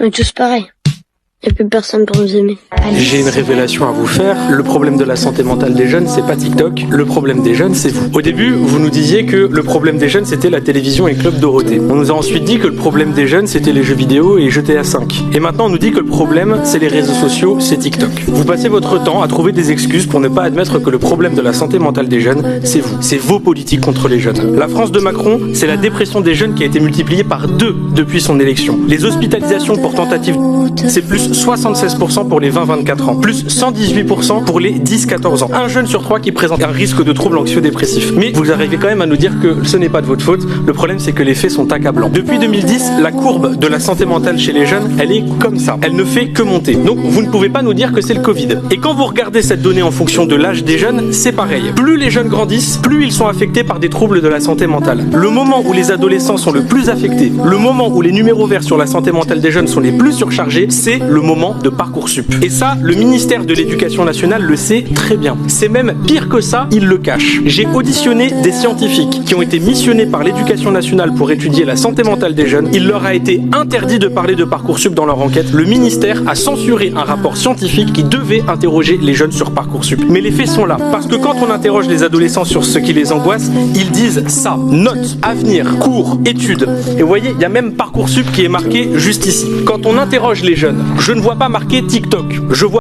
On est tous pareils. Il n'y a plus personne pour nous aimer. J'ai une révélation à vous faire. Le problème de la santé mentale des jeunes, c'est pas TikTok. Le problème des jeunes, c'est vous. Au début, vous nous disiez que le problème des jeunes, c'était la télévision et Club Dorothée. On nous a ensuite dit que le problème des jeunes, c'était les jeux vidéo et GTA 5. Et maintenant, on nous dit que le problème, c'est les réseaux sociaux, c'est TikTok. Vous passez votre temps à trouver des excuses pour ne pas admettre que le problème de la santé mentale des jeunes, c'est vous. C'est vos politiques contre les jeunes. La France de Macron, c'est la dépression des jeunes qui a été multipliée par 2 depuis son élection. Les hospitalisations pour tentative, c'est plus 76% pour les 20-24 ans, plus 118% pour les 10-14 ans. Un jeune sur 3 qui présente un risque de troubles anxio-dépressifs. Mais vous arrivez quand même à nous dire que ce n'est pas de votre faute. Le problème, c'est que les faits sont accablants. Depuis 2010, la courbe de la santé mentale chez les jeunes, elle est comme ça. Elle ne fait que monter. Donc, vous ne pouvez pas nous dire que c'est le Covid. Et quand vous regardez cette donnée en fonction de l'âge des jeunes, c'est pareil. Plus les jeunes grandissent, plus ils sont affectés par des troubles de la santé mentale. Le moment où les adolescents sont le plus affectés, le moment où les numéros verts sur la santé mentale des jeunes sont les plus surchargés, c'est le moment de Parcoursup. Et ça, le ministère de l'Éducation nationale le sait très bien. C'est même pire que ça, il le cache. J'ai auditionné des scientifiques qui ont été missionnés par l'Éducation nationale pour étudier la santé mentale des jeunes. Il leur a été interdit de parler de Parcoursup dans leur enquête. Le ministère a censuré un rapport scientifique qui devait interroger les jeunes sur Parcoursup. Mais les faits sont là. Parce que quand on interroge les adolescents sur ce qui les angoisse, ils disent ça. Notes, avenir, cours, études. Et vous voyez, il y a même Parcoursup qui est marqué juste ici. Quand on interroge les jeunes, je ne vois pas marqué TikTok. Je vois